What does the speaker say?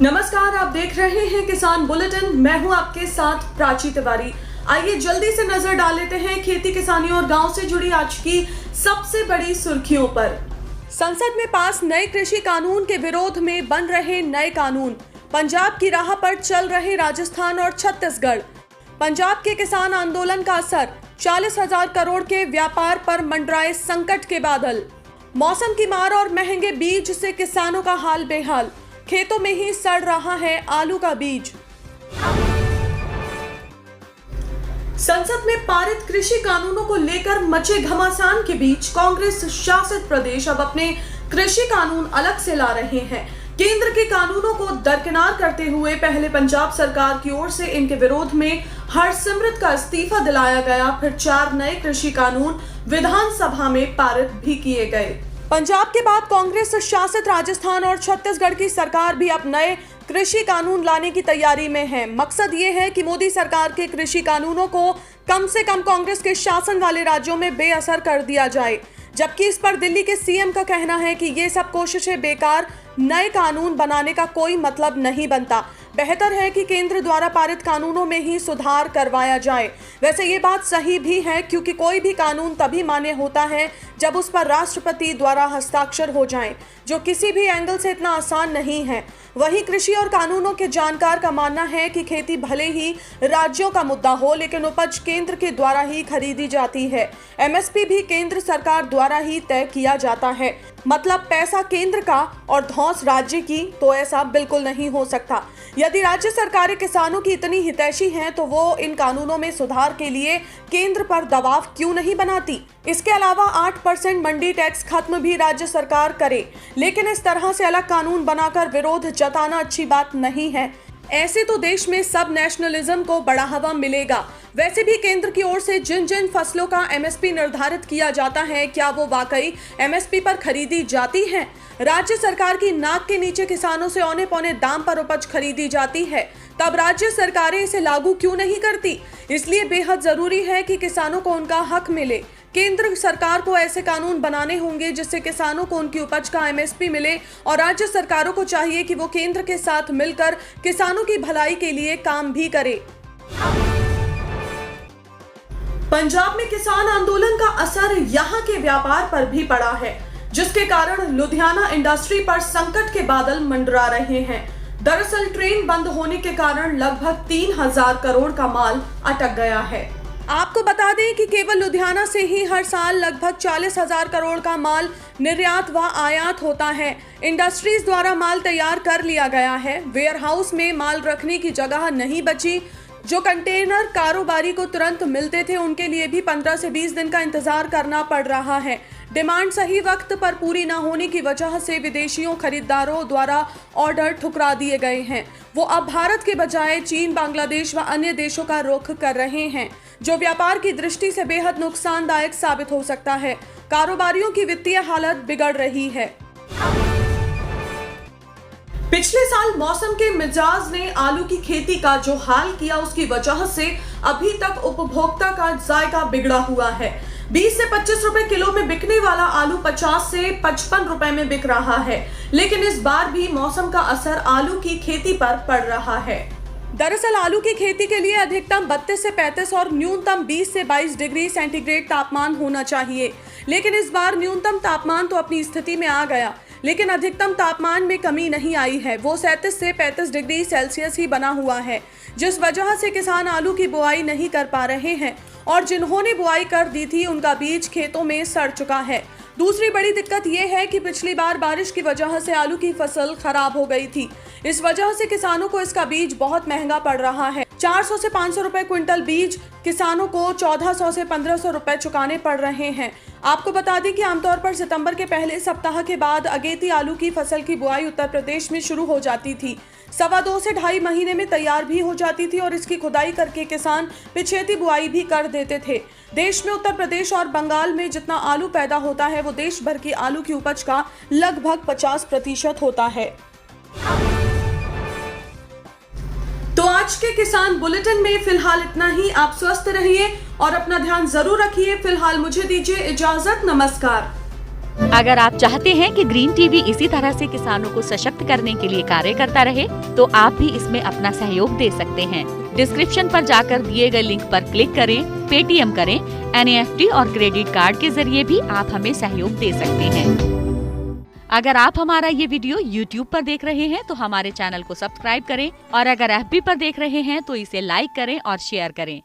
नमस्कार, आप देख रहे हैं किसान बुलेटिन। मैं हूं आपके साथ प्राची तिवारी। आइए जल्दी से नजर डाल लेते हैं खेती किसानी और गांव से जुड़ी आज की सबसे बड़ी सुर्खियों पर। संसद में पास नए कृषि कानून के विरोध में बन रहे नए कानून। पंजाब की राह पर चल रहे राजस्थान और छत्तीसगढ़। पंजाब के किसान आंदोलन का असर, 40,000 करोड़ के व्यापार पर मंडराए संकट के बादल। मौसम की मार और महंगे बीज से किसानों का हाल बेहाल। खेतों में ही सड़ रहा है आलू का बीज। संसद में पारित कृषि कानूनों को लेकर मचे घमासान के बीच कांग्रेस शासित प्रदेश अब अपने कृषि कानून अलग से ला रहे हैं। केंद्र के कानूनों को दरकिनार करते हुए पहले पंजाब सरकार की ओर से इनके विरोध में हरसिमरत का इस्तीफा दिलाया गया, फिर 4 नए कृषि कानून विधानसभा में पारित भी किए गए। पंजाब के बाद कांग्रेस शासित राजस्थान और छत्तीसगढ़ की सरकार भी अब नए कृषि कानून लाने की तैयारी में है। मकसद ये है कि मोदी सरकार के कृषि कानूनों को कम से कम कांग्रेस के शासन वाले राज्यों में बेअसर कर दिया जाए, जबकि इस पर दिल्ली के सीएम का कहना है कि ये सब कोशिशें बेकार, नए कानून बनाने का कोई मतलब नहीं बनता। बेहतर है कि केंद्र द्वारा पारित कानूनों में ही सुधार करवाया जाए। वैसे ये बात सही भी है, क्योंकि कोई भी कानून तभी मान्य होता है जब उस पर राष्ट्रपति द्वारा हस्ताक्षर हो जाएं, जो किसी भी एंगल से इतना आसान नहीं है। वहीं कृषि और कानूनों के जानकार का मानना है कि खेती भले ही राज्यों का मुद्दा हो, लेकिन उपज केंद्र के द्वारा ही खरीदी जाती है। एमएसपी भी केंद्र सरकार द्वारा ही तय किया जाता है। मतलब पैसा केंद्र का और धौंस राज्य की, तो ऐसा बिल्कुल नहीं हो सकता। यदि राज्य सरकारें किसानों की इतनी हितैषी हैं, तो वो इन कानूनों में सुधार के लिए केंद्र पर दबाव क्यों नहीं बनाती। इसके अलावा 8% मंडी टैक्स खत्म भी राज्य सरकार करे, लेकिन इस तरह से अलग कानून बनाकर विरोध जताना अच्छी बात नहीं है। ऐसे तो देश में सब नेशनलिज्म को बढ़ावा मिलेगा। वैसे भी केंद्र की ओर से जिन जिन फसलों का एमएसपी निर्धारित किया जाता है, क्या वो वाकई एमएसपी पर खरीदी जाती है? राज्य सरकार की नाक के नीचे किसानों से औने पौने दाम पर उपज खरीदी जाती है, तब राज्य सरकारें इसे लागू क्यों नहीं करती? इसलिए बेहद जरूरी है कि किसानों को उनका हक मिले। केंद्र सरकार को ऐसे कानून बनाने होंगे जिससे किसानों को उनकी उपज का एमएसपी मिले, और राज्य सरकारों को चाहिए कि वो केंद्र के साथ मिलकर किसानों की भलाई के लिए काम भी करे। पंजाब में किसान आंदोलन का असर यहां के व्यापार पर भी पड़ा है, जिसके कारण लुधियाना इंडस्ट्री पर संकट के बादल मंडरा रहे हैं। दरअसल ट्रेन बंद होने के कारण लगभग 3,000 करोड़ का माल अटक गया है। आपको बता दें कि केवल लुधियाना से ही हर साल लगभग 40,000 करोड़ का माल निर्यात व आयात होता है। इंडस्ट्रीज द्वारा माल तैयार कर लिया गया है। वेयरहाउस में माल रखने की जगह नहीं बची। जो कंटेनर कारोबारी को तुरंत मिलते थे, उनके लिए भी 15 से 20 दिन का इंतजार करना पड़ रहा है। डिमांड सही वक्त पर पूरी न होने की वजह से विदेशियों खरीदारों द्वारा ऑर्डर ठुकरा दिए गए हैं। वो अब भारत के बजाय चीन, बांग्लादेश व अन्य देशों का रुख कर रहे हैं, जो व्यापार की दृष्टि से बेहद नुकसानदायक साबित हो सकता है। कारोबारियों की वित्तीय हालत बिगड़ रही है। पिछले साल मौसम के मिजाज ने आलू की खेती का जो हाल किया, उसकी वजह से अभी तक उपभोक्ता का जायका बिगड़ा हुआ है। 20 से 25 रुपए किलो में बिकने वाला आलू 50 से 55 रुपए में बिक रहा है, लेकिन इस बार भी मौसम का असर आलू की खेती पर पड़ रहा है। दरअसल आलू की खेती के लिए अधिकतम 32 से 35 और न्यूनतम 20 से 22 डिग्री सेंटीग्रेड तापमान होना चाहिए, लेकिन इस बार न्यूनतम तापमान तो अपनी स्थिति में आ गया, लेकिन अधिकतम तापमान में कमी नहीं आई है। वो 37 से 35 डिग्री सेल्सियस ही बना हुआ है, जिस वजह से किसान आलू की बुआई नहीं कर पा रहे हैं, और जिन्होंने बुआई कर दी थी उनका बीज खेतों में सड़ चुका है। दूसरी बड़ी दिक्कत यह है कि पिछली बार बारिश की वजह से आलू की फसल खराब हो गई थी। इस वजह से किसानों को इसका बीज बहुत महंगा पड़ रहा है। 400 से 500 रुपए क्विंटल बीज किसानों को 1400 से 1500 रुपए चुकाने पड़ रहे हैं। आपको बता दें कि आमतौर पर सितंबर के पहले सप्ताह के बाद अगेती आलू की फसल की बुआई उत्तर प्रदेश में शुरू हो जाती थी। 2.25 से 2.5 महीने में तैयार भी हो जाती थी, और इसकी खुदाई करके किसान पिछेती बुआई भी कर देते थे। देश में उत्तर प्रदेश और बंगाल में जितना आलू पैदा होता है, वो देश भर की आलू की उपज का लगभग 50% होता है। तो आज के किसान बुलेटिन में फिलहाल इतना ही। आप स्वस्थ रहिए और अपना ध्यान जरूर रखिए। फिलहाल मुझे दीजिए इजाजत। नमस्कार। अगर आप चाहते हैं कि ग्रीन टीवी इसी तरह से किसानों को सशक्त करने के लिए कार्य करता रहे, तो आप भी इसमें अपना सहयोग दे सकते हैं। डिस्क्रिप्शन पर जाकर दिए गए लिंक पर क्लिक करें, पेटीएम करें, NEFT और क्रेडिट कार्ड के जरिए भी आप हमें सहयोग दे सकते हैं। अगर आप हमारा ये वीडियो YouTube पर देख रहे हैं तो हमारे चैनल को सब्सक्राइब करें और अगर FB पर देख रहे हैं तो इसे लाइक करें और शेयर करें।